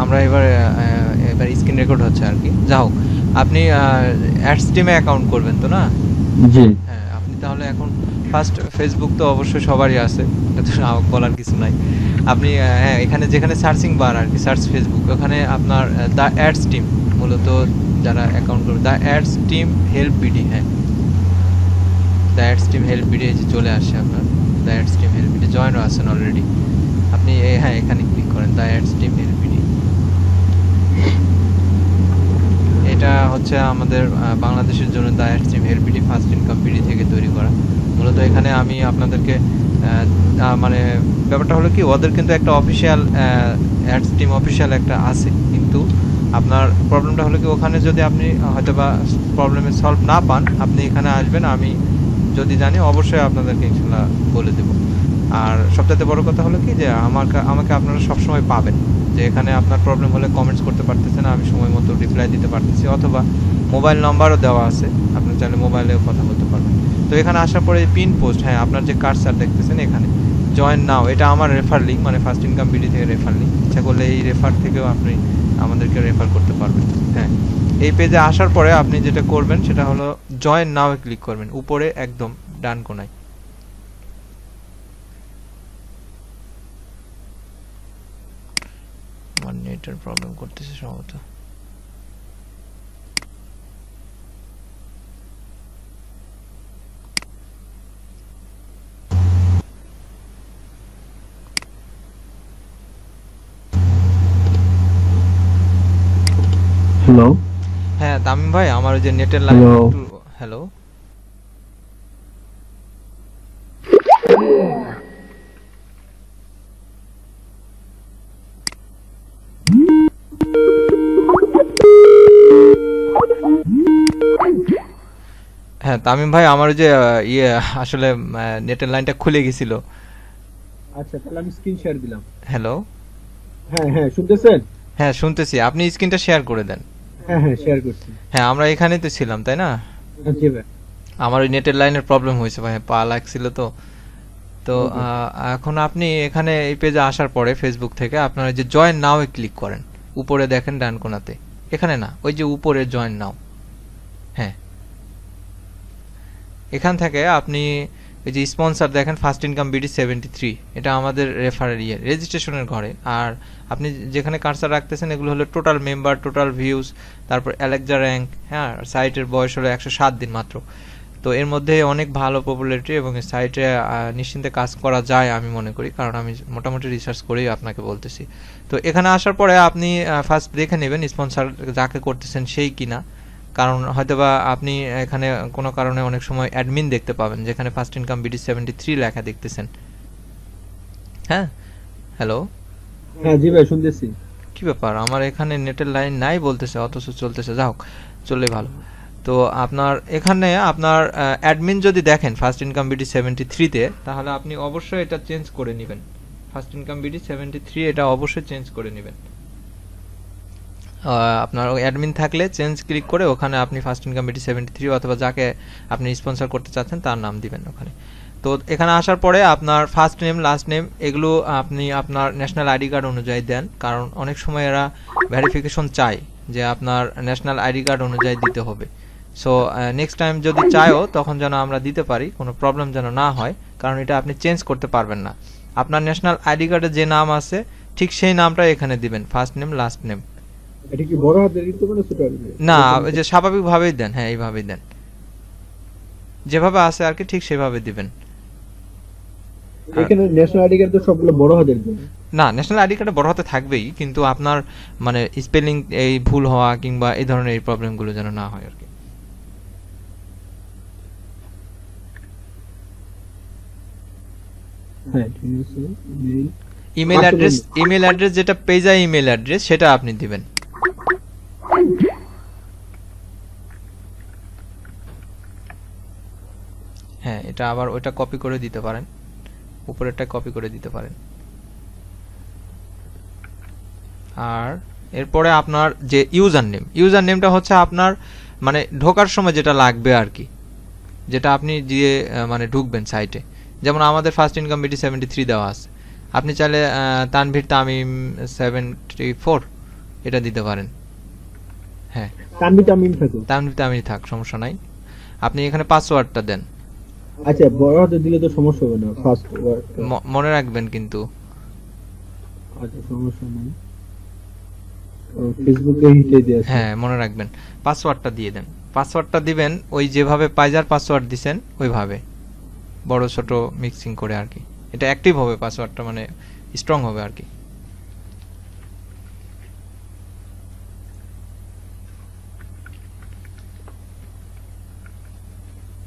আমরা এবার screen record হচ্ছে আর কি। যা হোক, আপনি অ্যাডস টিমে অ্যাকাউন্ট করবেন তো না? জি। হ্যাঁ, আপনি তাহলে এখন ফার্স্ট ফেসবুক তো অবশ্যই সবারই আছে, এটা তো বলার কিছু নাই। আপনি হ্যাঁ, এখানে যেখানে সার্চিং বার আর কি, সার্চ ফেসবুক, ওখানে আপনার দ্য অ্যাডস টিম, মূলত যারা অ্যাকাউন্ট করবে, the ads team help BD, হ্যাঁ the ads team help BD যে চলে আসে আপনার, the ads team help BD জয়েনও আছেন অলরেডি। আপনি হ্যাঁ এখানে ক্লিক করেন the ads team help BD. এটা হচ্ছে আমাদের বাংলাদেশের জন্য the ads team help BD first income BD থেকে তৈরি করা। মূলত এখানে আমি আপনাদেরকে মানে ব্যাপারটা হলো কি, ওদের কিন্তু একটা অফিসিয়াল অ্যাডস টিম অফিসিয়াল একটা আছে, কিন্তু আপনার প্রবলেমটা হলো কি, ওখানে যদি আপনি হয়তো বা প্রবলেমের সলভ না পান, আপনি এখানে আসবেন, আমি যদি জানি অবশ্যই আপনাদেরকে ইনশাল্লাহ বলে দেব। আর সবথেকে বড় কথা হলো কি, যে আমাকে আপনারা সবসময় পাবেন, যে এখানে আপনার প্রবলেম হলে কমেন্টস করতে পারতেছেন, আমি সময় মতো রিপ্লাই দিতে পারতেছি, অথবা মোবাইল নাম্বারও দেওয়া আছে, আপনি চাইলে মোবাইলেও কথা বলতে পারবেন। তো এখানে আসার পরে পিন পোস্ট, হ্যাঁ আপনার যে কার্সার দেখতেছেন এখানে জয়েন নাও, এটা আমার রেফার লিঙ্ক, মানে ফার্স্ট ইনকাম বিডি থেকে রেফার লিঙ্ক, ইচ্ছা করলে এই রেফার থেকেও আপনি আমাদেরকে রেফার করতে পারবেন। হ্যাঁ, এই পেজে আসার পরে আপনি যেটা করবেন সেটা হলো জয়েন নাও এ ক্লিক করবেন, উপরে একদম ডান কোনায়। আমার নেটের প্রবলেম করতেছে সম্ভবত। হ্যালো হ্যাঁ তামিম ভাই, আমার ওই যে নেটের লাইন হ্যালো। একটু, হ্যালো হ্যাঁ তামিম ভাই, আমার ওই যে আসলে নেটের লাইনটা খুলে গেছিল। আচ্ছা, তাহলে আমি স্ক্রিন শেয়ার দিলাম। হ্যালো, হ্যাঁ হ্যাঁ, শুনতেছেন? হ্যাঁ শুনতেছি, আপনি স্ক্রিনটা শেয়ার করে দেন। হ্যাঁ হ্যাঁ, শেয়ার করছি। হ্যাঁ আমরা এখানেই তো ছিলাম, তাই না? জি ভাই। আমার ওই নেটের লাইনের প্রবলেম হয়েছে ভাই, পা লাগছিল তো। তো ওকে। এখন আপনি এখানে এই পেজে আসার পরে ফেসবুক থেকে আপনারা যে জয়েন নাও এ ক্লিক করেন, উপরে দেখেন ডান কোণাতে, এখানে না, ওই যে উপরে জয়েন নাও, হ্যাঁ এখান থেকে আপনি এই যে স্পন্সর দেখেন ফার্স্ট ইনকাম বিডি 73, এটা আমাদের রেফারের রেজিস্ট্রেশনের ঘরে। আর আপনি যেখানে কার্সার রাখতেছেন এগুলো হলো টোটাল মেম্বার, টোটাল ভিউজ, তারপর অ্যালেক্সা র্যাঙ্ক, হ্যাঁ সাইটের বয়স হলো 107 দিন মাত্র। তো এর মধ্যে অনেক ভালো পপুলারিটি এবং সাইটে নিশ্চিন্তে কাজ করা যায় আমি মনে করি, কারণ আমি মোটামুটি রিসার্চ করেই আপনাকে বলতেছি। তো এখানে আসার পরে আপনি ফার্স্ট দেখে নেবেন স্পন্সর যাকে করতেছেন সেই কিনা, কারণ হয়তোবা আপনি এখানে কোনো কারণে অনেক সময় অ্যাডমিন দেখতে পাবেন, যেখানে ফার্স্ট ইনকাম বিডি 73 লেখা দেখতেছেন। হ্যাঁ হ্যালো, হ্যাঁ জি ভাই, শুনতেছি। কি ব্যাপার, আমার এখানে নেটের লাইন নাই বলতেছে অথচ চলতেছে, যা হোক চললেই ভালো। তো আপনার এখানে আপনার অ্যাডমিন যদি দেখেন ফার্স্ট ইনকাম বিডি 73-তে, তাহলে আপনি অবশ্যই এটা চেঞ্জ করে নেবেন। ফার্স্ট ইনকাম বিডি 73 এটা অবশ্যই চেঞ্জ করে নেবেন। আপনার অ্যাডমিন থাকলে চেঞ্জ ক্লিক করে ওখানে আপনি ফার্স্ট ইনকাম বিডি 73 অথবা যাকে আপনি স্পন্সর করতে চাচ্ছেন তার নাম দিবেন ওখানে। তো এখানে আসার পরে আপনার ফার্স্ট নেম, লাস্ট নেম, এগুলো আপনি আপনার ন্যাশনাল আইডি কার্ড অনুযায়ী দেন, কারণ অনেক সময় এরা ভেরিফিকেশন চায় যে আপনার ন্যাশনাল আইডি কার্ড অনুযায়ী দিতে হবে। সো নেক্সট টাইম যদি চায়ও তখন যেন আমরা দিতে পারি, কোনো প্রবলেম যেন না হয়, কারণ এটা আপনি চেঞ্জ করতে পারবেন না। আপনার ন্যাশনাল আইডি কার্ডে যে নাম আছে ঠিক সেই নামটা এখানে দিবেন, ফার্স্ট নেম লাস্ট নেম। এটা কি বড় হাতের লিখতে হবে না ছোট হাতের? না, ওই যে স্বাভাবিকভাবেই দেন, হ্যাঁ এইভাবেই দেন, যেভাবে আছে আর কি ঠিক সেভাবে দিবেন। এখানে ন্যাশনাল আইডি কার্ড তো সবগুলো বড় হাতের দেবে। না, ন্যাশনাল আইডি কার্ডে বড় হাতে থাকবেই, কিন্তু আপনার মানে স্পেলিং এই ভুল হওয়া কিংবা এই ধরনের এই প্রবলেমগুলো যেন না হয় আর কি। হ্যাঁ ঠিক আছে। ইমেল অ্যাড্রেস যেটা পেজা ইমেল অ্যাড্রেস সেটা আপনি দিবেন। হ্যাঁ, এটা আবার ওইটা কপি করে দিতে পারেন, উপরেরটা কপি করে দিতে পারেন। আর এরপরে আপনার যে ইউজার নেমটা হচ্ছে আপনার মানে ঢোকার সময় যেটা লাগবে আর কি, যেটা আপনি দিয়ে মানে ঢুকবেন সাইটে। যেমন আমাদের ফার্স্ট ইনকাম বিডি 73 দেওয়া আছে, আপনি চাইলে তানভীর তামিম 74 এটা দিতে পারেন। হ্যাঁ, তানভি তামিম থাকো। তানভীর তামিম থাক, সমস্যা নাই। আপনি এখানে পাসওয়ার্ডটা দেন। আচ্ছা, বড় হাতে দিলে তো সমস্যা হবে না, ফার্স্ট ওয়ার্ড। মনে রাখবেন কিন্তু। আচ্ছা, সমস্যা নাই। ফেসবুকে হিটে দিয়েছে। হ্যাঁ, মনে রাখবেন, পাসওয়ার্ডটা দিয়ে দেন। পাসওয়ার্ডটা দিবেন ওই যেভাবে পাইজার পাসওয়ার্ড দিছেন ওইভাবে, বড় ছোট মিক্সিং করে আর কি। এটা অ্যাক্টিভ হবে পাসওয়ার্ডটা, মানে স্ট্রং হবে আর কি।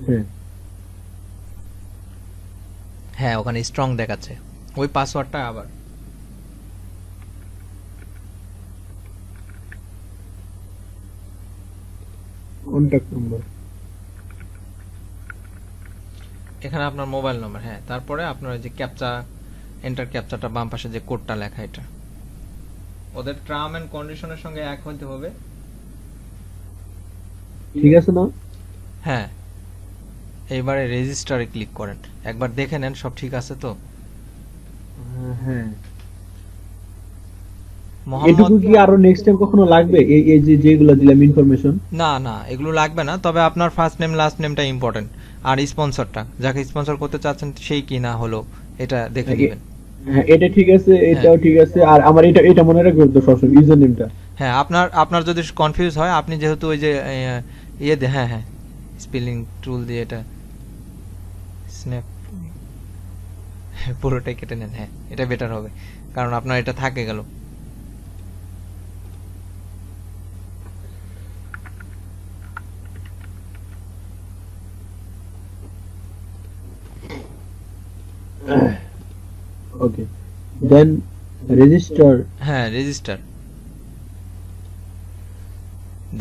হ্যাঁ, হ্যাঁ, ওখানে স্ট্রং দেখাচ্ছে, ওই পাসওয়ার্ডটা আবার। Contact number. এখানে আপনার মোবাইল নম্বর, হ্যাঁ, তারপরে আপনার ওই যে ক্যাপচা, এন্টার ক্যাপচাটা বাম পাশে যে কোডটা লেখা, এটা ওদের টার্ম এন্ড কন্ডিশনের সঙ্গে এক হতে হবে। ঠিক আছে না? হ্যাঁ, এইবারে রেজিস্টারে ক্লিক করেন, একবার দেখে নেন সব ঠিক আছে তো। হ্যাঁ, মোহাম্মদ, এটুকু কি আরো নেক্সট টাইম কখনো লাগবে? এই এই যে যেগুলো দিলাম ইনফরমেশন। না না, এগুলো লাগবে না, তবে আপনার ফার্স্ট নেম লাস্ট নেমটা ইম্পর্টেন্ট, আর স্পন্সরটা, যাকে স্পন্সর করতে চাচ্ছেন সেই কি না হলো এটা দেখে নেবেন। হ্যাঁ, এটা ঠিক আছে, এটাও ঠিক আছে। আর আমার এটা এটা মনে রাখবেন তো সবসময়, ইউজার নেমটা। হ্যাঁ, আপনার যদি কনফিউজ হয়, আপনি যেহেতু ওই যে হ্যাঁ হ্যাঁ, স্পেলিং টুল দিয়ে এটা স্ন্যাপ পুরোটাই কেটে নেন। হ্যাঁ, এটা বেটার হবে, কারণ আপনার এটা থাকে গেল। ওকে, দেন রেজিস্টার। হ্যাঁ, রেজিস্টার।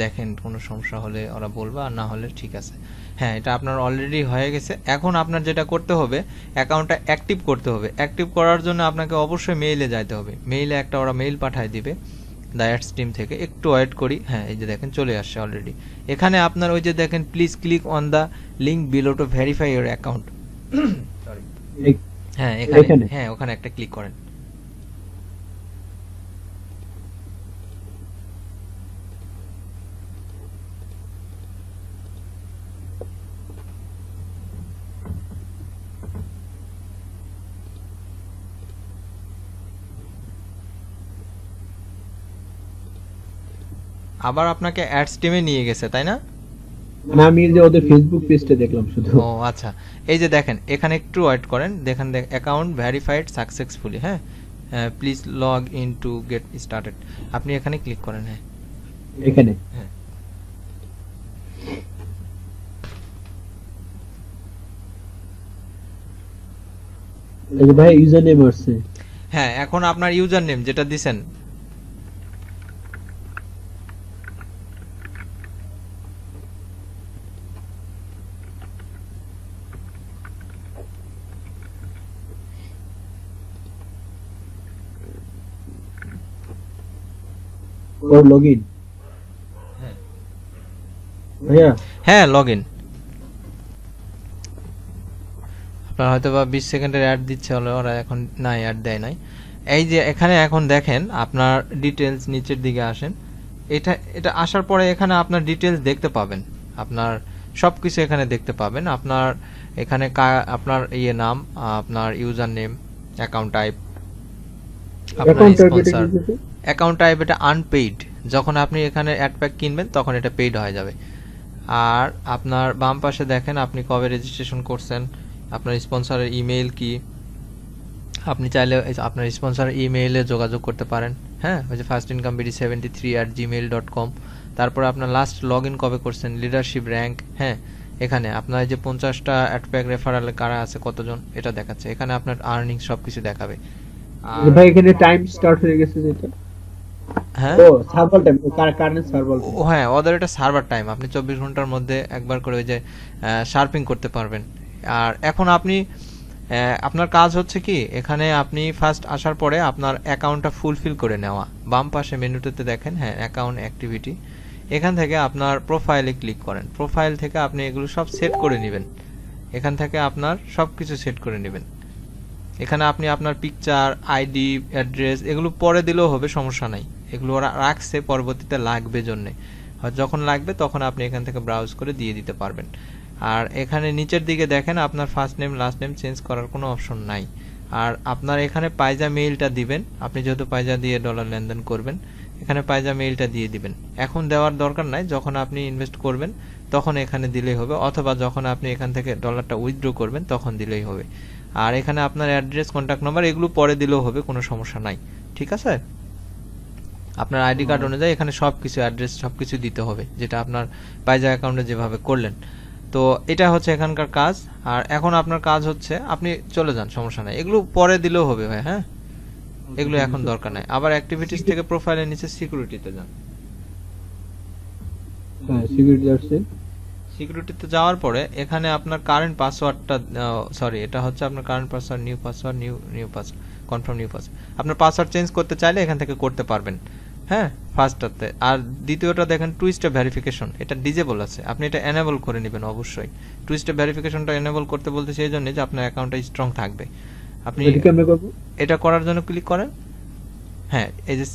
দেখেন কোনো সমস্যা হলে ওরা বলবে, আর না হলে ঠিক আছে। হ্যাঁ, এটা আপনার অলরেডি হয়ে গেছে। এখন আপনার যেটা করতে হবে, অ্যাকাউন্টটা অ্যাক্টিভ করতে হবে। অ্যাক্টিভ করার জন্য আপনাকে অবশ্যই মেইলে যাইতে হবে। মেইলে একটা ওরা মেইল পাঠায় দিবে ডায়াটস টিম থেকে। একটু ওয়েট করি। হ্যাঁ, এই যে দেখেন চলে আসছে অলরেডি। এখানে আপনার ওই যে দেখেন, please click on the link below to verify your account. Sorry, হ্যাঁ এখানে, হ্যাঁ ওখানে একটা ক্লিক করেন। আবার আপনাকে অ্যাডস টিমে নিয়ে গেছে, তাই না? মানে আমি যে ওদের ফেসবুক পেজটা দেখলাম শুধু। ও আচ্ছা, এই যে দেখেন এখানে একটু ওয়েট করেন। দেখেন অ্যাকাউন্ট ভেরিফাইড সাকসেসফুলি। হ্যাঁ, please log in to get started. আপনি এখানে ক্লিক করেন। হ্যাঁ, এখানে। হ্যাঁ, এই যে ভাই ইউজার নেম আসছে। হ্যাঁ, এখন আপনার ইউজার নেম যেটা দিছেন, ওর লগইন। ভাইয়া, হ্যাঁ লগ ইন। আপনার হয়তো বা 20 সেকেন্ডের অ্যাড দিচ্ছে হলো, ওরা এখন নাই, অ্যাড দেয় নাই। এই যে এখানে এখন দেখেন আপনার ডিটেলস নিচের দিকে আসেন। এটা এটা আসার পরে এখানে আপনার ডিটেলস দেখতে পাবেন, আপনার সবকিছু এখানে দেখতে পাবেন। আপনার এখানে আপনার নাম, আপনার ইউজার নেম, অ্যাকাউন্ট টাইপ, আপনার স্পন্সর। অ্যাকাউন্ট টাইপ এটা আনপেইড। যখন আপনি এখানে অ্যাড প্যাক কিনবেন তখন এটা পেইড হয়ে যাবে। আর আপনার বাম পাশে দেখেন আপনি কবে রেজিস্ট্রেশন করছেন, আপনার স্পন্সরের ইমেইল কি। আপনি চাইলে আপনার স্পন্সর ইমেইলে যোগাযোগ করতে পারেন। হ্যাঁ, ওই যে firstincomeBD73@gmail.com। তারপরে আপনার লাস্ট লগ ইন কবে করছেন, লিডারশিপ র্যাঙ্ক। হ্যাঁ, এখানে আপনার যে 50টা অ্যাডপ্যাক রেফারালে কারা আছে, কতজন, এটা দেখাচ্ছে। এখানে আপনার আর্নিং সবকিছু দেখাবে। ভাই এখানে টাইম স্টার্ট হয়ে গেছে যেটা। হ্যাঁ, ও সার্ভার টাইম, কারেন্ট সার্ভার। হ্যাঁ, ওদের এটা সার্ভার টাইম। আপনি 24 ঘন্টার মধ্যে একবার করে ওই যে শার্পিং করতে পারবেন। আর এখন আপনি আপনার কাজ হচ্ছে কি, এখানে আপনি ফার্স্ট আসার পরে আপনার অ্যাকাউন্টটা ফুলফিল করে নেওয়া। বাম পাশে মেনুতে দেখেন, হ্যাঁ অ্যাকাউন্ট অ্যাক্টিভিটি, এখান থেকে আপনার প্রোফাইলে ক্লিক করেন। প্রোফাইল থেকে আপনি এগুলো সব সেট করে নেবেন। এখান থেকে আপনার সব কিছু সেট করে নেবেন। এখানে আপনি আপনার পিকচার, আইডি, অ্যাড্রেস এগুলো পরে দিলেও হবে, সমস্যা নাই। এগুলো ওরা রাখছে পরবর্তীতে লাগবে জন্যে, যখন লাগবে তখন আপনি এখান থেকে ব্রাউজ করে দিয়ে দিতে পারবেন। আর এখানে নিচের দিকে দেখেন আপনার first name last name change করার কোনো অপশন নাই। আর আপনার এখানে পাইজা মেইলটা দিবেন, আপনি যেহেতু পাইজা দিয়ে ডলার লেনদেন করবেন, এখানে পাইজা মেইলটা দিয়ে দিবেন। এখন দেওয়ার দরকার নাই, যখন আপনি ইনভেস্ট করবেন তখন এখানে দিলেই হবে, অথবা যখন আপনি এখান থেকে ডলারটা উইথড্র করবেন তখন দিলেই হবে। আর এখানে আপনার অ্যাড্রেস, কন্ট্যাক্ট নাম্বার এগুলো পরে দিলেও হবে, কোনো সমস্যা নাই। ঠিক আছে? আপনার আইডি কার্ড অনুযায়ী এখানে সবকিছু অ্যাড্রেস সবকিছু দিতে হবে, যেটা আপনার পাইজা অ্যাকাউন্টে যেভাবে করলেন। তো এটা হচ্ছে এখানকার কাজ। আর এখন আপনার কাজ হচ্ছে আপনি চলে যান, সমস্যা নাই, এগুলো পরে দিলেও হবে ভাই। হ্যাঁ, এগুলো এখন দরকার নাই। আবার অ্যাক্টিভিটিস থেকে প্রোফাইলের নিচে সিকিউরিটিতে যান। হ্যাঁ, সিকিউরিটি আসছে। সিকিউরিটিতে যাওয়ার পরে এখানে আপনার কারেন্ট পাসওয়ার্ডটা, সরি এটা হচ্ছে আপনার current password, new password, new password, confirm new password. আপনার পাসওয়ার্ড চেঞ্জ করতে চাইলে এখান থেকে করতে পারবেন। হ্যাঁ, ফার্স্টটাতে। আর দ্বিতীয়টা দেখেন টু স্টেপ ভেরিফিকেশন, এটা ডিজেবল আছে, আপনি এটা এনেবল করে নেবেন অবশ্যই। টু স্টেপ ভেরিফিকেশনটা এনেবল করতে বলতে সেই জন্য যে আপনার অ্যাকাউন্টটা স্ট্রং থাকবে। আপনি এটা করার জন্য ক্লিক করেন। হ্যাঁ, এই যে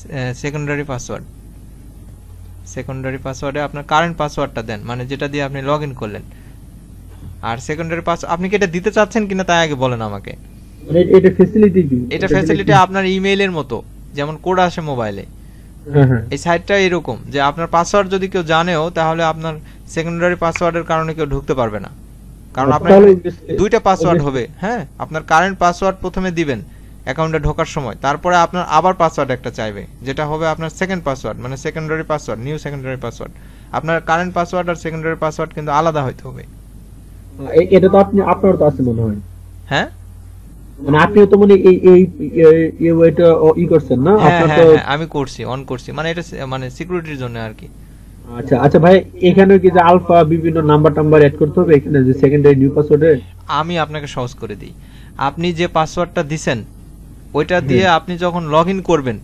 সেকেন্ডারি পাসওয়ার্ড, সেকেন্ডারি পাসওয়ার্ডে আপনার কারেন্ট পাসওয়ার্ডটা দেন, মানে যেটা দিয়ে আপনি লগ ইন করলেন। আর সেকেন্ডারি পাসওয়ার্ড আপনি কি এটা দিতে চাচ্ছেন কিনা তাই আগে বলেন আমাকে। এটা ফ্যাসিলিটি কি? এটা ফ্যাসিলিটি আপনার ইমেইলের মতো, যেমন কোড আসে মোবাইলে, এই সাইটটা এরকম যে আপনার পাসওয়ার্ড যদি কেউ জানেও তাহলে আপনার সেকেন্ডারি পাসওয়ার্ডের কারণে কেউ ঢুকতে পারবে না, কারণ আপনার দুইটা পাসওয়ার্ড হবে। হ্যাঁ, আপনার কারেন্ট পাসওয়ার্ড প্রথমে দিবেন অ্যাকাউন্টে ঢোকার সময়, তারপরে আপনার আবার পাসওয়ার্ড একটা চাইবে, যেটা হবে আপনার সেকেন্ড পাসওয়ার্ড, মানে secondary password, new secondary password. আপনার কারেন্ট পাসওয়ার্ড আর সেকেন্ডারি পাসওয়ার্ড কিন্তু আলাদা হইতে হবে। এটা তো আপনি আপনার তো আছে মনে হয়। হ্যাঁ, মানে আপনিও তো মানে এই ওইটা ই করছেন না? আপনার তো আমি করছি, অন করছি, মানে এটা মানে সিকিউরিটির জন্য আর কি। আচ্ছা আচ্ছা ভাই, এখানে কি যে আলফা বিভিন্ন নাম্বার টাম্বার এড করতে হবে এখানে যে সেকেন্ডারি নিউ পাসওয়ার্ডে? আমি আপনাকে সহজ করে দিই। আপনি যে পাসওয়ার্ডটা দিবেন ওইটা দিয়ে আপনি যখন লগ ইন করবেন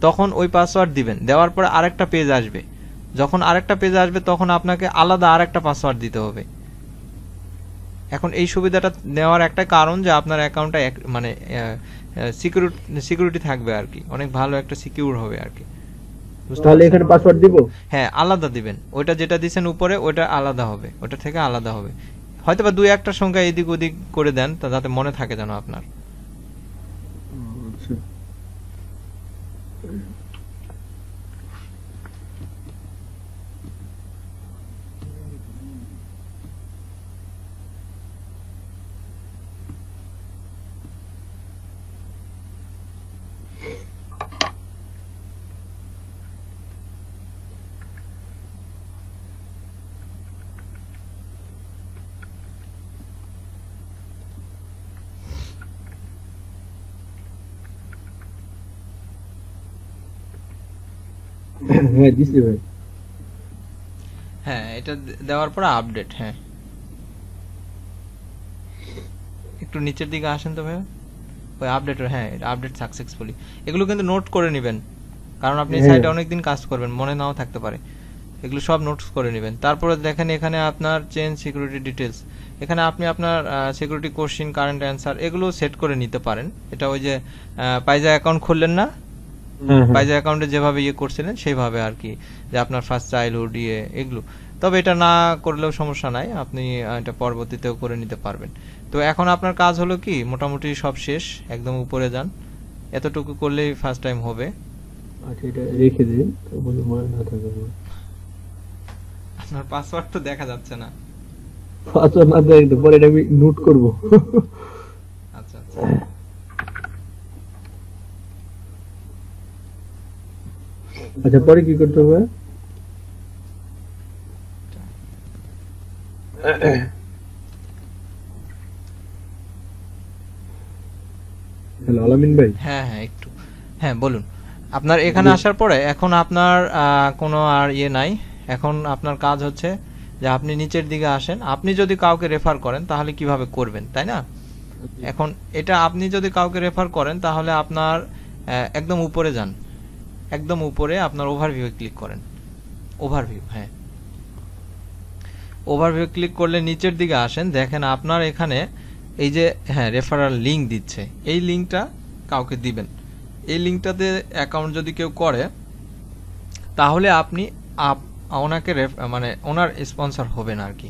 তখন ওই পাসওয়ার্ড দিবেন, দেওয়ার পরে আরেকটা পেজ আসবে, যখন আরেকটা পেজ আসবে তখন আপনাকে আলাদা আরেকটা পাসওয়ার্ড দিতে হবে। এখন এই সুবিধাটা নেওয়ার একটা কারণ যে আপনার অ্যাকাউন্টটা মানে সিকিউরিটি থাকবে আর কি, অনেক ভালো একটা সিকিউর হবে আর কি। তাহলে এখানে পাসওয়ার্ড দিব? হ্যাঁ, আলাদা দিবেন, ওইটা যেটা দিবেন উপরে ওইটা আলাদা হবে, ওটা থেকে আলাদা হবে। হয়তোবা দুই একটা সংখ্যা এদিক ওদিক করে দেন যাতে মনে থাকে যেন আপনার। হ্যাঁ দিছি ভাই। হ্যাঁ, এটা দেওয়ার পর আপডেট। হ্যাঁ, একটু নিচের দিকে আসেন তো ভাই, ওই আপডেট। হ্যাঁ, আপডেট সাকসেসফুলি। এগুলো কিন্তু নোট করে নেবেন, কারণ আপনি সাইটে অনেকদিন কাজ করবেন, মনে নাও থাকতে পারে। এগুলো সব নোটস করে নেবেন। তারপরে দেখেন এখানে আপনার চেঞ্জ সিকিউরিটি ডিটেলস, এখানে আপনি আপনার সিকিউরিটি কোশ্চেন, কারেন্ট অ্যান্সার এগুলো সেট করে নিতে পারেন। এটা ওই যে পাইজা অ্যাকাউন্ট খুললেন না, পাইজা অ্যাকাউন্টে যেভাবে ইয়ে করছিলেন সেইভাবে আর কি, যে আপনার ফার্স্ট চাইল্ডহুড এগুলো। তবে এটা না করলেও সমস্যা নাই, আপনি এটা পরবর্তীতেও করে নিতে পারবেন। তো এখন আপনার কাজ হলো কি, মোটামুটি সব শেষ, একদম উপরে যান, এতটুকু করলেই ফার্স্ট টাইম হবে। আচ্ছা, এটা রেখে দিন, তাহলে মনে না থাকে। আপনার পাসওয়ার্ড তো দেখা যাচ্ছে না। পাসওয়ার্ড না দেখতে পরে এটা আমি নোট করব। আচ্ছা আচ্ছা, আচ্ছা পরে কি করতে হবে? হ্যালো আলামিন ভাই। হ্যাঁ হ্যাঁ একটু, হ্যাঁ বলুন। আপনার এখানে আসার পরে এখন আপনার কোনো আর ইয়ে নাই। এখন আপনার কাজ হচ্ছে যে আপনি নিচের দিকে আসেন। আপনি যদি কাউকে রেফার করেন তাহলে কিভাবে করবেন, তাই না? এখন এটা আপনি যদি কাউকে রেফার করেন তাহলে আপনার একদম উপরে যান, একদম উপরে আপনার ওভারভিউ ক্লিক করেন। ওভারভিউ, হ্যাঁ, ওভারভিউ ক্লিক করলে নিচের দিকে আসেন, দেখেন আপনার এখানে এই যে হ্যাঁ রেফারাল লিঙ্ক দিচ্ছে, এই লিঙ্কটা কাউকে দিবেন। এই লিঙ্কটাতে অ্যাকাউন্ট যদি কেউ করে তাহলে আপনি ওনাকে মানে ওনার স্পন্সর হবেন আর কি।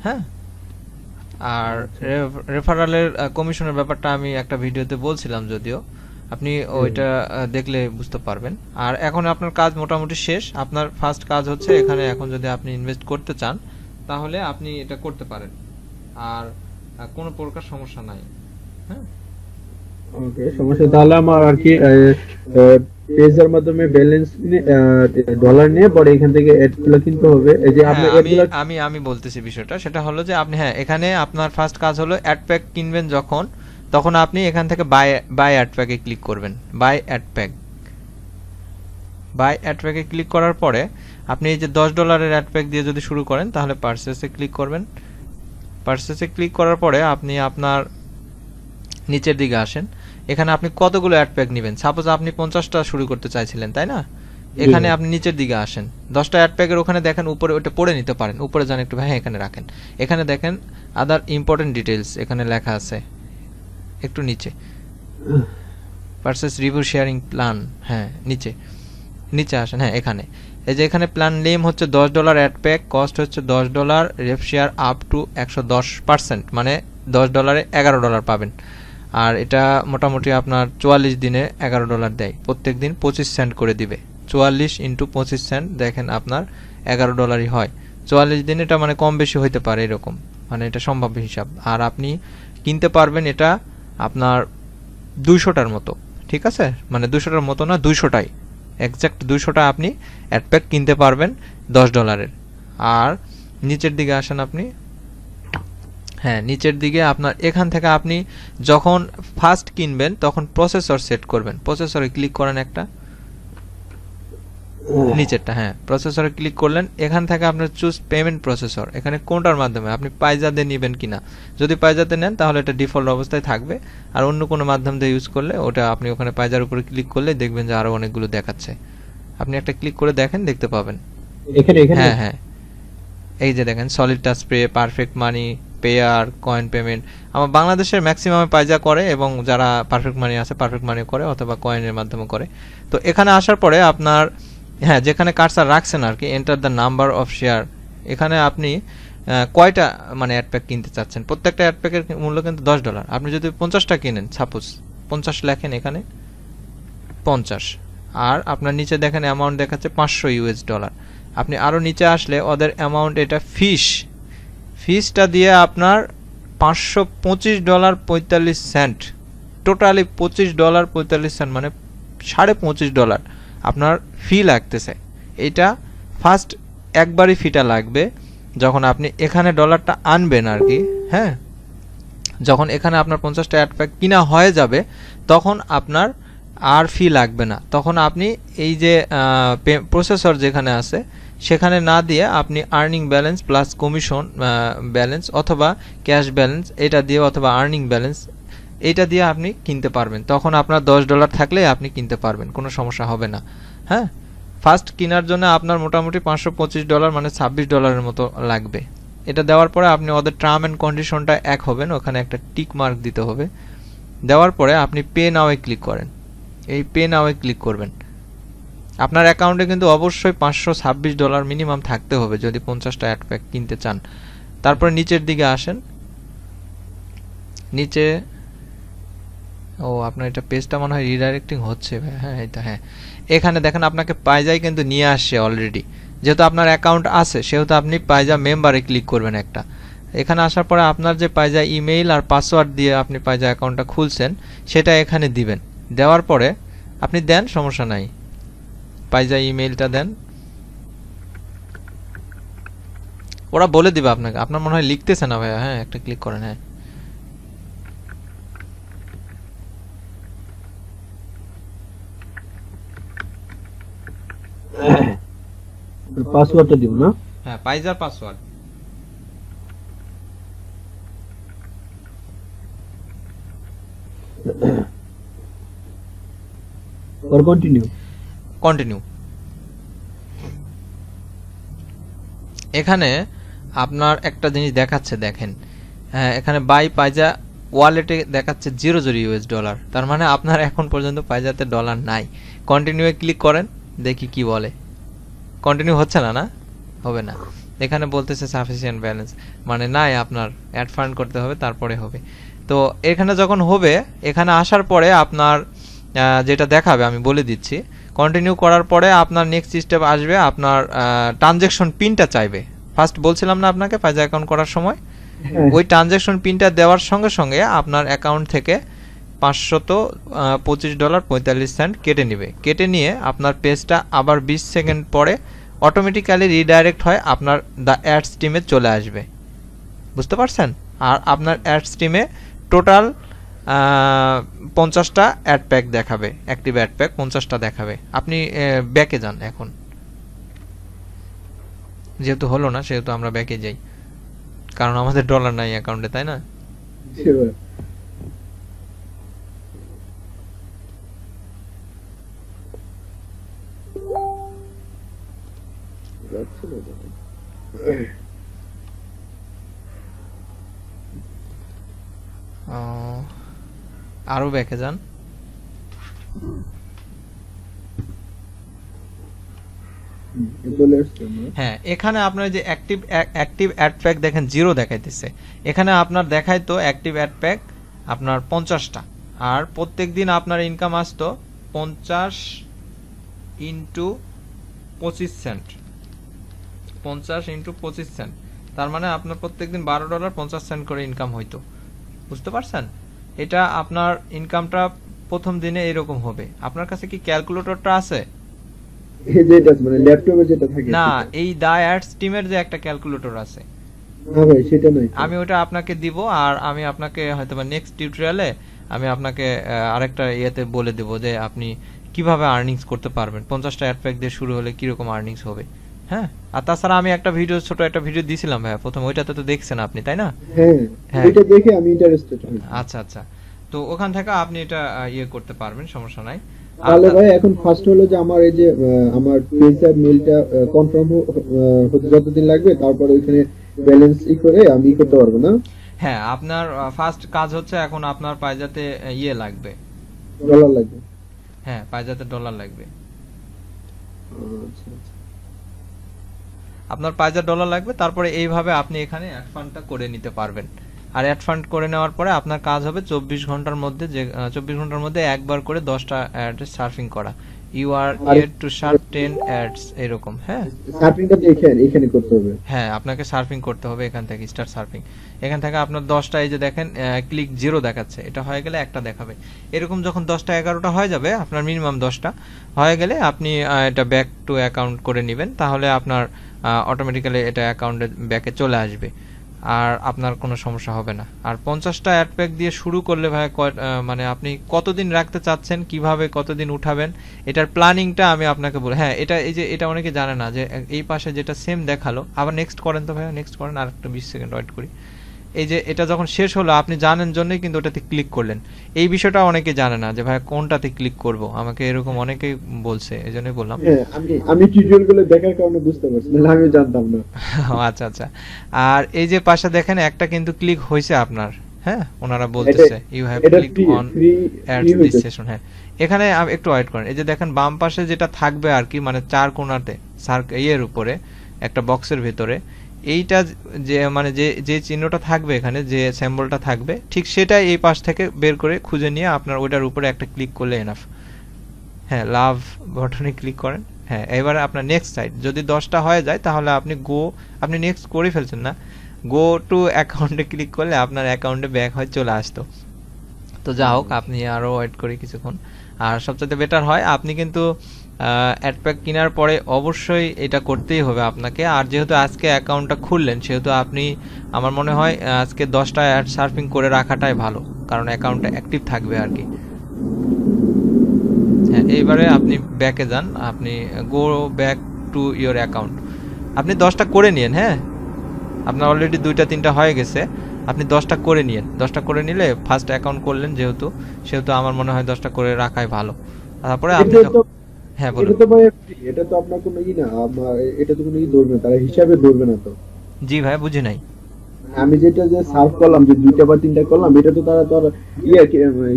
হ্যাঁ, আর রেফারালের কমিশনের ব্যাপারটা আমি একটা ভিডিওতে বলছিলাম, যদিও আপনি ওইটা দেখলে বুঝতে পারবেন। আর এখন আপনার কাজ মোটামুটি শেষ। আপনার ফার্স্ট কাজ হচ্ছে এখানে এখন যদি আপনি ইনভেস্ট করতে চান তাহলে আপনি এটা করতে পারেন, আর কোনো প্রকার সমস্যা নাই। হ্যাঁ, ওকে, সমস্যা তাহলে আমার আর কি পেজের মাধ্যমে ব্যালেন্স ডলার নিয়ে পরে এখান থেকে অ্যাডগুলো কিনতে হবে। এই যে আপনি আমি বলতেছি বিষয়টা, সেটা হলো যে আপনি হ্যাঁ এখানে আপনার ফার্স্ট কাজ হলো অ্যাড প্যাক কিনবেন যখন, তখন আপনি এখান থেকে বাই অ্যাড প্যাকে ক্লিক করবেন। বাই অ্যাড প্যাকে ক্লিক করার পরে আপনি এই যে $10 অ্যাড প্যাক দিয়ে যদি শুরু করেন তাহলে পারচেসে ক্লিক করবেন। পারচেসে ক্লিক করার পরে আপনি আপনার নিচের দিকে আসেন। এখানে আপনি কতগুলো অ্যাড প্যাক নেবেন, সাপোজ আপনি 50টা শুরু করতে চাইছিলেন, তাই না? এখানে আপনি নিচের দিকে আসেন, 10টা অ্যাড প্যাকের ওখানে দেখেন উপরে, ওটা পড়ে নিতে পারেন, উপরে যান একটু, হ্যাঁ এখানে রাখেন। এখানে দেখেন আদার ইম্পর্টেন্ট ডিটেইলস এখানে লেখা আছে, একটু নিচে পারচেস রিভিউ শেয়ারিং প্ল্যান, হ্যাঁ নিচে আসেন। হ্যাঁ এখানে এই যে এখানে প্ল্যান নেম হচ্ছে $10 অ্যাড প্যাক, কস্ট হচ্ছে $10, রেফ শেয়ার আপ টু 110%, মানে $10 $11 পাবেন। আর এটা মোটামুটি আপনার 44 দিনে $11 দেয়, প্রত্যেক দিন 25 সেন্ট করে দিবে। 44 × 25 সেন্ট দেখেন আপনার $11 হয়। 44 দিন, এটা মানে কম বেশি হইতে পারে এরকম, মানে এটা সম্ভাব্য হিসাব। আর আপনি কিনতে পারবেন এটা আপনার 200টার মতো, ঠিক আছে? মানে 200টার মতো না, 200টাই এক্সাক্ট 200টা আপনি অ্যাড প্যাক কিনতে পারবেন $10। আর নিচের দিকে আসেন আপনি, হ্যাঁ নিচের দিকে আপনার এখান থেকে আপনি যখন ফার্স্ট কিনবেন তখন প্রসেসর সেট করবেন। প্রসেসরে ক্লিক করেন একটা, নিচেরটা, হ্যাঁ প্রসেসরে ক্লিক করলেন। এখান থেকে আপনার চুজ পেমেন্ট প্রসেসর, এখানে কোনটার মাধ্যমে আপনি পাইজাতে নেবেন কিনা। যদি পাইজাতে নেন তাহলে এটা ডিফল্ট অবস্থায় থাকবে, আর অন্য কোনো মাধ্যম দিয়ে ইউজ করলে ওটা আপনি ওখানে পাইজার উপরে ক্লিক করলে দেখবেন যে আরো অনেকগুলো দেখাচ্ছে। আপনি একটা ক্লিক করে দেখেন, দেখতে পাবেন এখানে। হ্যাঁ এই যে দেখেন সলিড টাচ পে, পারফেক্ট মানি, পেয়ার, কয়েন পেমেন্ট। আমার বাংলাদেশের ম্যাক্সিমামে পাইজা করে, এবং যারা পারফেক্ট মানি আছে পারফেক্ট মানি করে, অথবা কয়েনের মাধ্যমে করে। তো এখানে আসার পরে আপনার হ্যাঁ যেখানে কার্সার রাখছেন আর কি, enter the number of share, এখানে আপনি কয়টা মানে অ্যাড প্যাক কিনতে চাচ্ছেন। প্রত্যেকটা অ্যাড প্যাকের মূল্য কিন্তু $10। আপনি যদি 50টা কিনেন, সাপোজ 50 লেখেন এখানে 50, আর আপনার নিচে দেখেন অ্যামাউন্ট দেখাচ্ছে $500। আপনি আরো নিচে আসলে ওদের অ্যামাউন্ট, এটা ফিসটা দিয়ে আপনার $525.45, টোটালি $25.45, মানে $25.5 আপনার ফি লাগতেছে। এটা ফার্স্ট একবারই ফিটা লাগবে যখন আপনি এখানে ডলারটা আনবেন আর কি। হ্যাঁ, যখন এখানে আপনার 50টা অ্যাড প্যাক কিনা হয়ে যাবে তখন আপনার আর ফি লাগবে না। তখন আপনি এই যে প্রসেসর যেখানে আছে সেখানে না দিয়ে আপনি earning balance plus commission balance অথবা ক্যাশ ব্যালেন্স এটা দিয়ে, অথবা আর্নিং ব্যালেন্স এটা দিয়ে আপনি কিনতে পারবেন। তখন আপনার $10 থাকলে আপনি কিনতে পারবেন, কোনো সমস্যা হবে না। হ্যাঁ, ফার্স্ট কেনার জন্য আপনার মোটামুটি $525 মানে $26 মতো লাগবে। এটা দেওয়ার পরে আপনি ওদের টার্ম অ্যান্ড কন্ডিশনটা এক হবেন, ওখানে একটা টিক মার্ক দিতে হবে। দেওয়ার পরে আপনি পে নাও এ ক্লিক করেন, এই পে নাও এ ক্লিক করবেন। আপনার অ্যাকাউন্টে কিন্তু অবশ্যই $526 মিনিমাম থাকতে হবে যদি 50টা অ্যাড প্যাক কিনতে চান। তারপরে নিচের দিকে আসেন, নিচে আপনার এটা পেজটা মনে হয় রিডাইরেক্টিং হচ্ছে। হ্যাঁ এটা, হ্যাঁ এখানে দেখেন আপনাকে পাইজাই কিন্তু নিয়ে আসছে অলরেডি। যেহেতু আপনার অ্যাকাউন্ট আছে সেহেতু আপনি পাইজা মেম্বারে ক্লিক করবেন একটা। এখানে আসার পরে আপনার যে পাইজা ইমেইল আর পাসওয়ার্ড দিয়ে আপনি পাইজা অ্যাকাউন্টটা খুলছেন সেটা এখানে দিবেন। দেওয়ার পরে আপনি দেন, সমস্যা নাই, পাইজা ইমেইলটা দেন, ওরা বলে দিবে আপনাকে। আপনার মনে হয় লিখতেছে না ভাইয়া, হ্যাঁ একটা ক্লিক করেন। হ্যাঁ পাসওয়ার্ডটা দিব না, হ্যাঁ পাইজার পাসওয়ার্ড। আর কন্টিনিউ। এখানে আপনার একটা জিনিস দেখাচ্ছে, দেখেন এখানে বাই পাইজা ওয়ালেটে দেখাচ্ছে 0 ইউএস ডলার, তার মানে আপনার এখন পর্যন্ত পাইজাতে ডলার নাই। কন্টিনিউয়ে ক্লিক করেন, দেখি কি বলে। কন্টিনিউ হচ্ছে না, না হবে না, এখানে বলতেছে সাফিসিয়েন্ট ব্যালেন্স, মানে নাই, আপনার অ্যাড ফান্ড করতে হবে তারপরে হবে। তো এখানে যখন হবে, এখানে আসার পরে আপনার যেটা দেখাবে আমি বলে দিচ্ছি। কন্টিনিউ করার পরে আপনার নেক্সট স্টেপ আসবে, আপনার ট্রানজ্যাকশন পিনটা চাইবে। ফার্স্ট বলছিলাম না আপনাকে পাইজা অ্যাকাউন্ট করার সময়, ওই ট্রানজ্যাকশন পিনটা দেওয়ার সঙ্গে সঙ্গে আপনার অ্যাকাউন্ট থেকে $525.45 কেটে নেবে। কেটে নিয়ে আপনার পেজটা আবার 20 সেকেন্ড পরে অটোমেটিক্যালি রিডাইরেক্ট হয় আপনার দ্য অ্যাডস টিমে চলে আসবে। বুঝতে পারছেন? আর আপনার অ্যাডস টিমে টোটাল 50টা অ্যাড প্যাক দেখাবে, অ্যাক্টিভ অ্যাড প্যাক 50টা দেখাবে। আপনি ব্যাকে যান, এখন যেহেতু হলো না সেহেতু আমরা ব্যাকে যাই, কারণ আমাদের ডলার নাই অ্যাকাউন্টে, তাই না? আরো ব্যাকে যান। হ্যাঁ, এখানে আপনার যে অ্যাক্টিভ অ্যাড প্যাক দেখেন 0 দেখাইতেছে। এখানে আপনার দেখাইতো অ্যাক্টিভ অ্যাড প্যাক আপনার 50টা, আর প্রত্যেক দিন আপনার ইনকাম আসতো 50 ইন্টু 25 সেন্ট, 50 ইন্টু 25 সেন্ট, তার মানে আপনার প্রত্যেকদিন $12.50 করে ইনকাম হইতো। বুঝতে পারছেন? এটা আপনার ইনকামটা প্রথম দিনে এরকম হবে। আপনার কাছে কি ক্যালকুলেটরটা আছে? যেটা মানে ল্যাপটপে যেটা থাকে না, এই দা অ্যাডস টিমের যে একটা ক্যালকুলেটর আছে, না ভাই সেটা নয়। আমি ওটা আপনাকে দিব, আর আমি আপনাকে হয়তোবা নেক্সট টিউটোরিয়ালে আমি আপনাকে আরেকটা ইয়েতে বলে দেব যে আপনি কিভাবে আর্নিংস করতে পারবেন। 50টা অ্যাড প্যাক দিয়ে শুরু হলে কিরকম আর্নিংস হবে। হ্যাঁ, আর তাছাড়া আমি একটা ভিডিও, ছোট একটা ভিডিও দিছিলাম ভাইয়া প্রথম, ওইটাতে তো দেখছেন আপনি, তাই না? হ্যাঁ, এটা দেখে আমি ইন্টারেস্টেড হই। আচ্ছা আচ্ছা, তো ওখান থেকে আপনি এটা ইয়ে করতে পারবেন, সমস্যা নাই। তাহলে ভাই এখন ফার্স্ট হলো যে আমার এই যে আমার পেজের মেলটা কনফার্ম হতে যতদিন লাগবে, তারপর ওইখানে ব্যালেন্স করে আমি করতে পারবো না? হ্যাঁ, আপনার ফার্স্ট কাজ হচ্ছে এখন আপনার পাইজাতে ইয়ে লাগবে, ডলার লাগবে। হ্যাঁ, পাইজাতে ডলার লাগবে। আচ্ছা আচ্ছা, আপনার পাইজার ডলার লাগবে, তারপরে এইভাবে আপনি এখানে অ্যাড ফান্ডটা করে নিতে পারবেন। আর অ্যাড ফান্ড করে নেওয়ার পরে আপনার কাজ হবে 24 ঘন্টার মধ্যে, যে 24 ঘন্টার মধ্যে একবার করে 10টা অ্যাড সার্ফিং করা। You are here to serve 10 ads, এরকম। হ্যাঁ, সার্ফিংটা এখানে করতে হবে। হ্যাঁ, আপনাকে সার্ফিং করতে হবে এখান থেকে, স্টার্ট সার্ফিং। এখান থেকে আপনার 10টা, এই যে দেখেন ক্লিক 0 দেখাচ্ছে, এটা হয়ে গেলে একটা দেখাবে। এরকম যখন 10টা 11টা হয়ে যাবে, আপনার মিনিমাম 10টা হয়ে গেলে আপনি এটা ব্যাক টু অ্যাকাউন্ট করে নেবেন, তাহলে আপনার অটোমেটিক্যালি এটা অ্যাকাউন্টে ব্যাকে চলে আসবে, আর আপনার কোনো সমস্যা হবে না। আর 50টা অ্যাড প্যাক দিয়ে শুরু করলে ভাই মানে আপনি কতদিন রাখতে চাচ্ছেন, কিভাবে কতদিন উঠাবেন, এটার প্ল্যানিংটা আমি আপনাকে বলি। হ্যাঁ, এটা এই যে এটা অনেকে জানে না যে এই পাশে যেটা সেম দেখালো, আবার নেক্সট করেন তো ভাইয়া, নেক্সট করেন, আর একটা 20 সেকেন্ড ওয়েট করি। এই যে এটা যখন শেষ হলো, আপনি জানেন জন্যই কিন্তু ওটাতে ক্লিক করলেন। এই বিষয়টা অনেকে জানে না যে ভাই কোনটাতে ক্লিক করব, আমাকে এরকম অনেকেই বলছে, এজন্যই বললাম। হ্যাঁ, আমি টিউটোরিয়ালগুলো দেখার কারণে বুঝতে পারছি, না আমি জানতাম না। আচ্ছা আচ্ছা, আর এই যে পাশে দেখেন একটা কিন্তু ক্লিক হয়েছে আপনার। হ্যাঁ, ওনারা বলতেছে you have clicked on ads this session. হ্যাঁ, এখানে একটু ওয়েট করেন। এই যে দেখেন বাম পাশে যেটা থাকবে আর কি, মানে চার কোণাতে এর উপরে একটা বক্সের ভিতরে এইটা যে মানে যে চিহ্নটা থাকবে এখানে, যে সিম্বলটা থাকবে, ঠিক সেটাই এই পাশ থেকে বের করে খুঁজে নিয়ে আপনার ওইটার উপরে একটা ক্লিক করলে এনাফ। হ্যাঁ, লাভ বাটনে ক্লিক করেন। হ্যাঁ, এবারে আপনার নেক্সট সাইড যদি 10টা হয়ে যায়, তাহলে আপনি নেক্সট করে ফেলছেন না, গো টু অ্যাকাউন্টে ক্লিক করলে আপনার অ্যাকাউন্টে ব্যাক হয়ে চলে আসতো। তো যা হোক, আপনি আরও ওয়েট করি কিছুক্ষণ। আর সবচেয়ে বেটার হয় আপনি কিন্তু অ্যাড প্যাক কেনার পরে অবশ্যই এটা করতেই হবে আপনাকে। আর যেহেতু আজকে অ্যাকাউন্টটা খুললেন, সেহেতু আপনি, আমার মনে হয় আজকে 10টা অ্যাড সার্ফিং করে রাখাটাই ভালো, কারণ অ্যাকাউন্টটা অ্যাক্টিভ থাকবে আর কি। হ্যাঁ, এইবারে আপনি ব্যাকে যান, আপনি go back to your account. আপনি 10টা করে নিন। হ্যাঁ, আপনার অলরেডি 2টা 3টা হয়ে গেছে, আপনি 10টা করে নিন। 10টা করে নিলে ফার্স্ট অ্যাকাউন্ট করলেন সেহেতু আমার মনে হয় 10টা করে রাখাই ভালো। তারপরে আপনি হ্যাঁ বলুন। এটা তো আপনার কোনো না, এটা তো কোনো ধরবে না, তারা হিসাবে ধরবে না তো? জি ভাই, বুঝি নাই। আমি যেটা যে সার্ভ করলাম, যে দুইটা বা তিনটা করলাম, এটা তো তারা তো আর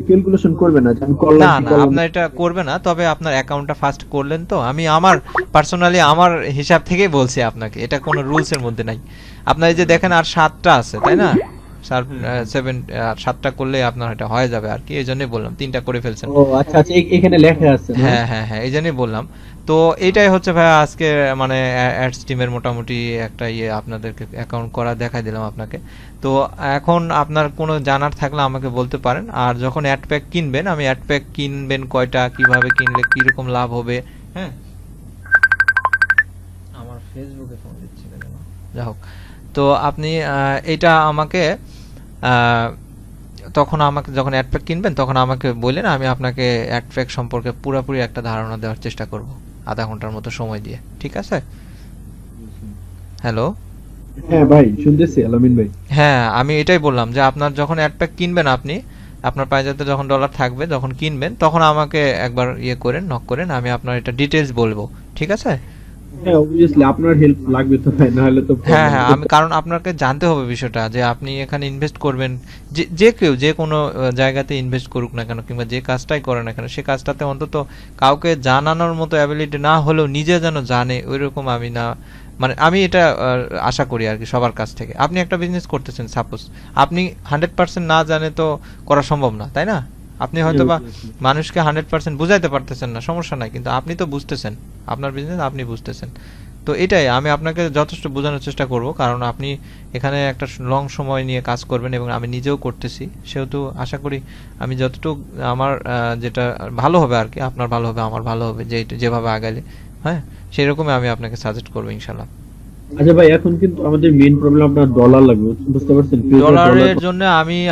ক্যালকুলেশন করবে না যে আমি করলাম না কি না করলাম আপনার এটা করবে না, তবে আপনার অ্যাকাউন্টটা ফার্স্ট করলেন তো, আমি আমার পার্সোনালি আমার হিসাব থেকেই বলছি আপনাকে, এটা কোনো রুলস এর মধ্যে নাই। আপনার এই যে দেখেন আর 7টা আছে তাই না, 7টা করলে আপনার এটা হয়ে যাবে আর কি, এই জন্যই বললাম 3টা করে ফেলছেন। ও আচ্ছা আচ্ছা, এখানে লেখা আছে না? হ্যাঁ হ্যাঁ হ্যাঁ, এই জন্যই বললাম। তো এইটাই হচ্ছে ভাই আজকে মানে অ্যাডস টিমের মোটামুটি একটা ইয়ে আপনাদেরকে অ্যাকাউন্ট করা দেখাই দিলাম আপনাকে। তো এখন আপনার কোনো জানার থাকলে আমাকে বলতে পারেন। আর যখন অ্যাড প্যাক কিনবেন, আমি অ্যাড প্যাক কিনবেন কয়টা, কিভাবে কিনলে কিরকম লাভ হবে, হ্যাঁ। আমার ফেসবুকে ফোন দিচ্ছিল যেন, যাই হোক। তো আপনি এটা আমাকে তখন আমাকে যখন অ্যাড প্যাক কিনবেন তখন আমাকে বললেন, আমি আপনাকে অ্যাড প্যাক সম্পর্কে পুরোপুরি একটা ধারণা দেওয়ার চেষ্টা করব আধা ঘন্টার মতো সময় দিয়ে, ঠিক আছে? হ্যালো। হ্যাঁ ভাই শুনতেছি আলামিন ভাই। হ্যাঁ আমি এটাই বললাম যে আপনার যখন অ্যাড প্যাক কিনবেন, আপনি আপনার পায়জাতে যখন ডলার থাকবে যখন কিনবেন তখন আমাকে একবার ইয়ে করেন, নক করেন, আমি আপনার এটা ডিটেইলস বলবো, ঠিক আছে? হ্যাঁ অবভিয়াসলি আপনার হেল্প লাগবে তো ভাই, না হলে তো হ্যাঁ হ্যাঁ, আমি কারণ আপনাকে জানতে হবে বিষয়টা যে আপনি এখানে ইনভেস্ট করবেন, যে কেউ যে কোনো জায়গাতে ইনভেস্ট করুক না কেন কিংবা যে কাজটাই করে না কেন, সে কাজটাতে অন্তত কাউকে জানানোর মতো অ্যাবিলিটি না হলেও নিজে যেন জানে, ওইরকম আমি না, মানে আমি এটা আশা করি আর কি সবার কাছ থেকে। আপনি একটা বিজনেস করতেছেন, সাপোজ আপনি 100% না জানে তো করা সম্ভব না, তাই না? আপনি হয়তো বা মানুষকে 100% বুঝাইতে পারতেছেন না, সমস্যা নাই, কিন্তু আপনি তো বুঝতেছেন, আপনার বিজনেস আপনি বুঝতেছেন। তো এটাই আমি আপনাকে যথেষ্ট বোঝানোর চেষ্টা করব, কারণ আপনি এখানে একটা লং সময় নিয়ে কাজ করবেন এবং আমি নিজেও করতেছি, সেহেতু আশা করি আমি যতটুকু আমার যেটা ভালো হবে আর কি, আপনার ভালো হবে, আমার ভালো হবে, যেভাবে আগাইলে, হ্যাঁ, সেরকমই আমি আপনাকে সাজেস্ট করবো ইনশাল্লাহ। আচ্ছা ভাই, এখন কিন্তু আমাদের মেইন প্রবলেম আপনার ডলার লাগবে, বুঝতে পারছেন? ডলারের জন্য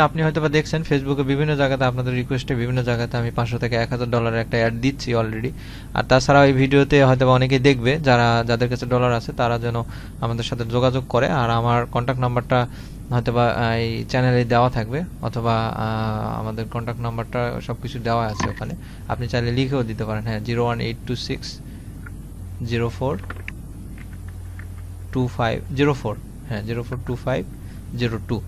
আপনি হয়তো বা দেখছেন ফেসবুকে বিভিন্ন জায়গাতে আপনাদের রিকোয়েস্টে বিভিন্ন জায়গাতে আমি 500 থেকে 1000 ডলারের একটা অ্যাড দিচ্ছি অলরেডি। আর তাছাড়া এই ভিডিওতে হয়তো বা অনেকেই দেখবে, যাদের কাছে ডলার আছে তারা যেন আমাদের সাথে যোগাযোগ করে। আর আমার কন্ট্যাক্ট নাম্বারটা হয়তো বা এই চ্যানেলে দেওয়া থাকবে, অথবা আমাদের কন্ট্যাক্ট নাম্বারটা সবকিছু দেওয়া আছে ওখানে, আপনি চাইলে লিখেও দিতে পারেন। হ্যাঁ, 01826042504, হ্যাঁ 042502।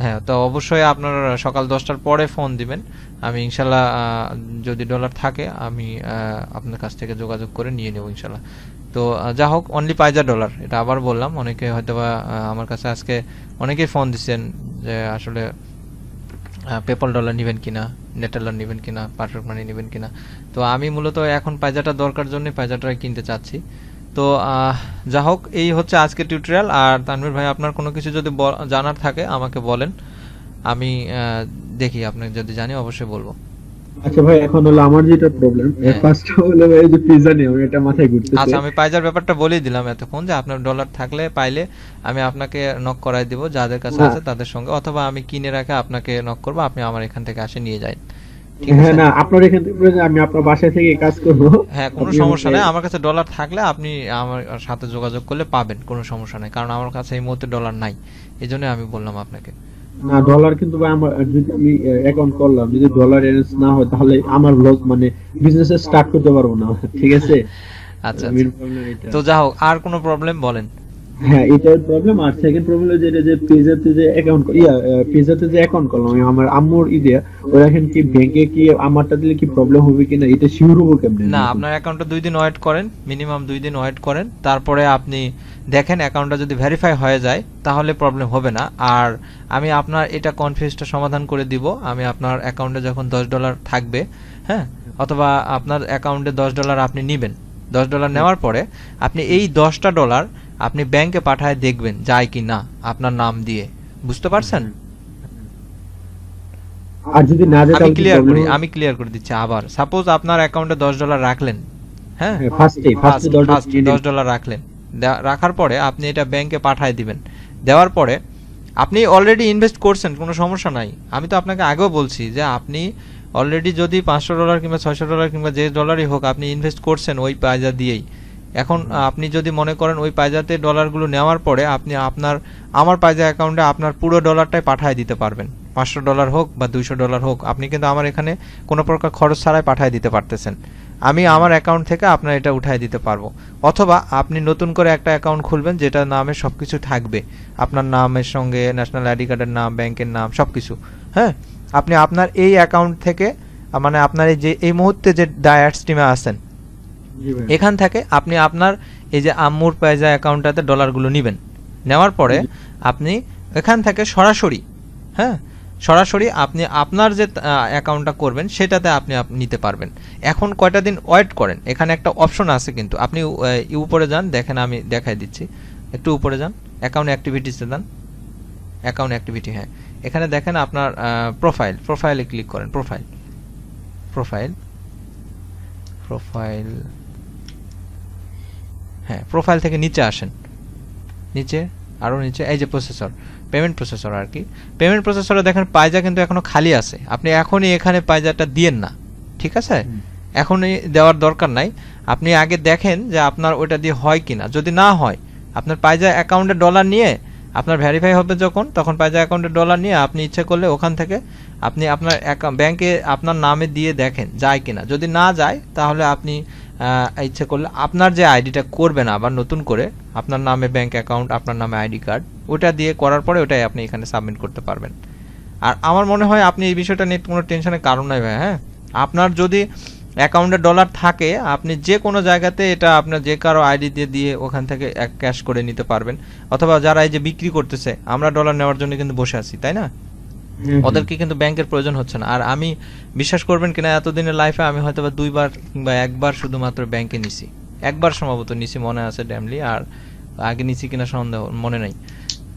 হ্যাঁ, তো অবশ্যই আপনার সকাল 10টার পরে ফোন দিবেন, আমি ইনশাল্লাহ যদি ডলার থাকে আমি আপনার কাছ থেকে যোগাযোগ করে নিয়ে নেব ইনশাল্লাহ। তো যা হোক, অনলি $50, এটা আবার বললাম। অনেকে হয়তোবা আমার কাছে আজকে অনেকেই ফোন দিচ্ছেন যে আসলে পেপাল ডলার নেবেন কিনা, নেটারল্যান্ড নেবেন কিনা, পারফেক্ট মানি নেবেন কিনা। তো আমি মূলত এখন পায়জাটা দরকার জন্য পায়জাটাই কিনতে চাচ্ছি। তো যা হোক, এই হচ্ছে আজকে টিউটোরিয়াল। আর তানভীর ভাই, আপনার কোনো কিছু যদি জানার থাকে আমাকে বলেন, আমি দেখি আপনাকে যদি জানি অবশ্যই বলবো। আচ্ছা ভাই, এখন হলো আমার যেটা প্রবলেম, ফার্স্ট হলো ভাই এই যে পিজা নিয়ে আমার এটা মাথায় ঘুরতেছে। আচ্ছা, আমি পাইজার ব্যাপারটা বলেই দিলাম এতক্ষণ, যে আপনার ডলার থাকলে পাইলে আমি আপনাকে নক করাই দিব যাদের কাছে আছে তাদের সঙ্গে, অথবা আমি কিনে রাখে আপনাকে নক করব, আপনি আমার এখান থেকে আসে নিয়ে যান। হ্যাঁ না, আপনার এখান থেকে আমি আপনার বাসা থেকে কাজ করব। হ্যাঁ, কোনো সমস্যা নাই, আমার কাছে ডলার থাকলে আপনি আমার সাথে যোগাযোগ করলে পাবেন, কোনো সমস্যা নাই, কারণ আমার কাছে এই মুহূর্তে ডলার নাই, এই জন্য আমি বললাম আপনাকে। না ডলার কিন্তু ভাই আমার, যদি আমি অ্যাকাউন্ট করলাম, যদি ডলার এরেঞ্জ না হয় তাহলে আমার লস, মানে বিজনেস স্টার্ট করতে পারবো না, ঠিক আছে? আচ্ছা, তো যা হোক, আর কোনো প্রবলেম বলেন? হ্যাঁ এটাই প্রবলেম। আর সেকেন্ড প্রবলেম হলো যে পেজাতে যে অ্যাকাউন্ট পেজাতে যে অ্যাকাউন্ট করলাম আমি, আমার আম্মুর ইডিয়া, ওরা এখন কি ব্যাংকে কি আমারটা দিলে কি প্রবলেম হবে কিনা এটা শিওর হবো কেমনে? না, আপনার অ্যাকাউন্টটা 2 দিন ওয়েট করেন, মিনিমাম 2 দিন ওয়েট করেন, তারপরে আপনি দেখেন অ্যাকাউন্টটা যদি ভেরিফাই হয়ে যায় তাহলে প্রবলেম হবে না। আর আমি আপনার এটা কনফিউজটা সমাধান করে দিব। আমি আপনার অ্যাকাউন্টে যখন $10 থাকবে, হ্যাঁ, অথবা আপনার অ্যাকাউন্টে $10 আপনি নেবেন, $10 নেওয়ার পরে আপনি এই $10 আপনি ব্যাংকে পাঠায় দেখবেন যায় কি না আপনার নাম দিয়ে, বুঝতে পারছেন? আর যদি না যায় আমি ক্লিয়ার করে দিচ্ছি আবার। সাপোজ আপনার অ্যাকাউন্টে $10 রাখলেন, হ্যাঁ, ফার্স্টে $10 রাখলেন, রাখার পরে আপনি এটা ব্যাংকে পাঠায় দিবেন। দেওয়ার পরে আপনি অলরেডি ইনভেস্ট করছেন, কোনো সমস্যা নাই। আমি তো আপনাকে আগেও বলছি যে আপনি অলরেডি যদি $500 কিংবা $600 কিংবা যে ডলারই হোক আপনি ইনভেস্ট করছেন ওই পায়জা দিয়েই। এখন আপনি যদি মনে করেন ওই পায়জাতে ডলারগুলো নেওয়ার পরে আপনি আমার পায়জা অ্যাকাউন্টে আপনার পুরো ডলারটাই পাঠিয়ে দিতে পারবেন, $500 হোক বা $200 হোক, আপনি কিন্তু আমার এখানে কোনো প্রকার খরচ ছাড়াই পাঠিয়ে দিতে পারতেছেন। আমি আমার অ্যাকাউন্ট থেকে আপনার এটা উঠায় দিতে পারবো। অথবা আপনি নতুন করে একটা অ্যাকাউন্ট খুলবেন যেটা নামে সবকিছু থাকবে, আপনার নামের সঙ্গে ন্যাশনাল আইডি কার্ডের নাম, ব্যাংকের নাম, সবকিছু। হ্যাঁ, আপনি আপনার এই অ্যাকাউন্ট থেকে মানে আপনার এই যে এই মুহূর্তে যে ডায়াট স্ট্রিমে আছেন এখান থেকে আপনি আপনার এই যে আম্মুর পায়জা অ্যাকাউন্টটাতে ডলারগুলো নেবেন। নেওয়ার পরে আপনি এখান থেকে সরাসরি, হ্যাঁ, সরাসরি আপনি আপনার যে অ্যাকাউন্টটা করবেন সেটাতে আপনি নিতে পারবেন। এখন কয়টা দিন ওয়েট করেন, এখানে একটা অপশন আছে কিন্তু, আপনি উপরে যান, দেখেন আমি দেখাই দিচ্ছি, একটু উপরে যান, অ্যাকাউন্ট অ্যাক্টিভিটিসে যান, অ্যাকাউন্ট অ্যাক্টিভিটি, হ্যাঁ, এখানে দেখেন আপনার প্রোফাইলে ক্লিক করেন, প্রোফাইল, হ্যাঁ, প্রোফাইল থেকে নিচে আসেন, নিচে আরও নিচে, এই যে প্রসেসর, পেমেন্ট প্রসেসর আর কি। পেমেন্ট প্রসেসরে দেখেন পায়জা কিন্তু এখনো খালি আছে, আপনি এখনই এখানে পায়জাটা দিয়েন না, ঠিক আছে? এখনই দেওয়ার দরকার নাই, আপনি আগে দেখেন যে আপনার ওইটা দিয়ে হয় কিনা। যদি না হয়, আপনার পায়জা অ্যাকাউন্টে ডলার নিয়ে আপনার ভেরিফাই হবে যখন, তখন পায়জা অ্যাকাউন্টে ডলার নিয়ে আপনি ইচ্ছে করলে ওখান থেকে আপনি আপনার ব্যাংকে আপনার নামে দিয়ে দেখেন যায় কিনা। যদি না যায় তাহলে আপনি ইচ্ছে করলে আপনার যে আইডিটা করবেন আবার নতুন করে, আপনার নামে ব্যাংক অ্যাকাউন্ট, আপনার নামে আইডি কার্ড, ওটা দিয়ে করার পরে ওটাই আপনি এখানে সাবমিট করতে পারবেন। আর আমার মনে হয় আপনি এই বিষয়টা নিয়ে কোনো টেনশনের কারণ নাই ভাই। হ্যাঁ, আপনার যদি অ্যাকাউন্টে ডলার থাকে, আপনি যে কোনো জায়গাতে এটা আপনার যে কারো আইডি দিয়ে ওখান থেকে ক্যাশ করে নিতে পারবেন। অথবা যারা এই যে বিক্রি করতেছে, আমরা ডলার নেওয়ার জন্য কিন্তু বসে আছি, তাই না? ওদেরকে কিন্তু ব্যাংকের প্রয়োজন হচ্ছে না। আর আমি বিশ্বাস করবেন কিনা, এতদিনের লাইফে আমি হয়তো বা 2বার কিংবা 1বার শুধুমাত্র ব্যাংকে নিছি, 1বার সম্ভবত নিছি, মনে আছে ড্যামলি, আর আগে নিছি কিনা সন্দেহ, মনে নাই।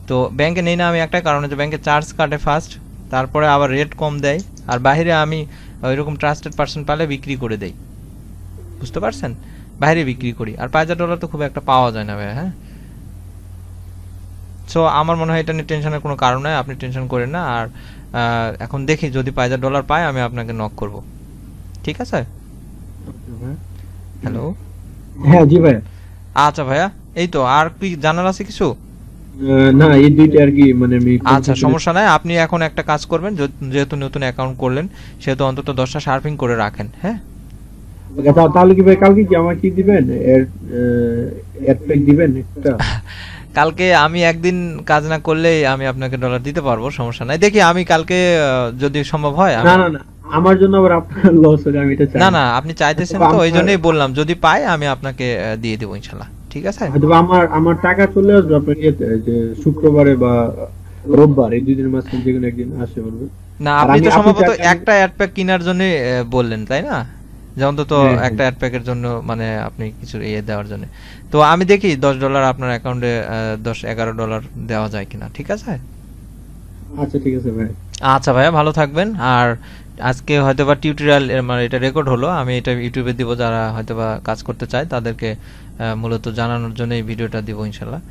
তো ব্যাংকে নেই না আমি একটা কারণে, যে ব্যাংকে চার্জ কাটে ফার্স্ট, তারপরে আবার রেট কম দেয়, আর বাইরে আমি ওইরকম ট্রাস্টেড পার্সন পালে বিক্রি করে দেই, বুঝতে পারছেন? বাইরে বিক্রি করি, আর পায়জা ডলার তো খুব একটা পাওয়া যায় না ভাই। হ্যাঁ, সো আমার মনে হয় এটা নিয়ে টেনশনের কোনো কারণ নাই, আপনি টেনশন করেন না। আর এখন দেখি যদি পায়জা ডলার পাই আমি আপনাকে নক করব, ঠিক আছে? হ্যালো, হ্যাঁ জি ভাই। আচ্ছা ভাইয়া, এই তো, আর কি জানার আছে কিছু? না, এই দুইটা আর কি, মানে আমি আচ্ছা, সমস্যা নাই, আপনি এখন একটা কাজ করবেন, যেহেতু নতুন অ্যাকাউন্ট করলেন সেহেতু অন্তত 10টা শার্পিং করে রাখেন। হ্যাঁ, তাহলে কি ভাই কালকে কি আমাকে কি দিবেন, এড প্যাক দিবেন একটা? কালকে আমি একদিন কাজ না করলে আমি আপনাকে ডলার দিতে পারবো, সমস্যা নাই। দেখি আমি কালকে যদি সম্ভব হয়। না না না, আমার জন্য আবার আপনার লস হবে, আমি এটা চাই না না, আপনি চাইতেছেন তো, ওই জন্যই বললাম, যদি পাই আমি আপনাকে দিয়ে দেবো ইনশাল্লাহ, ঠিক আছে? আমার টাকা চলে আসবে আপনার ইয়েতে, যে শুক্রবারে বা রোববার, এই দুই দিনের মাঝখানে যে কোনো একদিন আসে বলবে। না, আপনি তো সম্ভবত একটা অ্যাড প্যাক কেনার জন্য বললেন, তাই না? যে অন্তত একটা অ্যাড প্যাকের জন্য, মানে আপনি কিছু ইয়ে দেওয়ার জন্য। তো আমি দেখি $10 আপনার অ্যাকাউন্টে $10-11 দেওয়া যায় কিনা, ঠিক আছে? আচ্ছা ঠিক আছে ভাই। আচ্ছা ভাইয়া, ভালো থাকবেন। আর আজকে হয়তোবা টিউটোরিয়াল, মানে এটা রেকর্ড হলো, আমি এটা ইউটিউবে দিব, যারা হয়তোবা কাজ করতে চায় তাদেরকে মূলত জানানোর জন্য এই ভিডিওটা দিব ইনশাল্লাহ।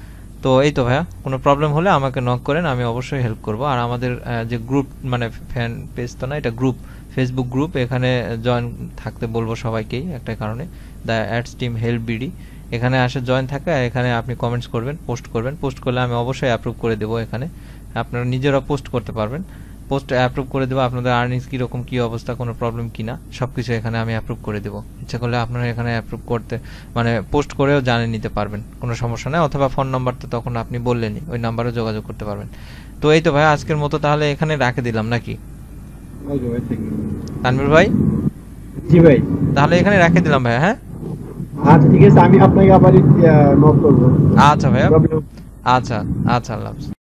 তো এই তো ভাইয়া, কোনো প্রবলেম হলে আমাকে নক করেন, আমি অবশ্যই হেল্প করব। আর আমাদের যে গ্রুপ, মানে ফ্যান পেজ তো না, এটা গ্রুপ, ফেসবুক গ্রুপ, এখানে জয়েন থাকতে বলবো সবাইকেই, একটা কারণে, the ads team help BD, এখানে আসে জয়েন থাকে। এখানে আপনি কমেন্টস করবেন, পোস্ট করলে আমি অবশ্যই অ্যাপ্রুভ করে দেবো। এখানে আপনারা নিজেরা পোস্ট করতে পারবেন, পোস্ট অ্যাপ্রুভ করে দেবো। আপনাদের আর্নিংস কীরকম, কী অবস্থা, কোনো প্রবলেম কিনা, সব কিছু এখানে আমি অ্যাপ্রুভ করে দেবো। ইচ্ছা করলে আপনারা এখানে অ্যাপ্রুভ করতে, মানে পোস্ট করেও জানিয়ে নিতে পারবেন, কোনো সমস্যা নেই। অথবা ফোন নাম্বার তো তখন আপনি বললেনই, ওই নাম্বারে যোগাযোগ করতে পারবেন। তো এই তো ভাই, আজকের মতো তাহলে এখানে রাখে দিলাম নাকি? তানভীর ভাই? জি ভাই, তাহলে এখানে রাখে দিলাম ভাই। হ্যাঁ, আচ্ছা ঠিক আছে, আমি আপনাকে আবার নক করবো। আচ্ছা ভাইয়া, আচ্ছা আচ্ছা, আল্লাহ হাফেজ।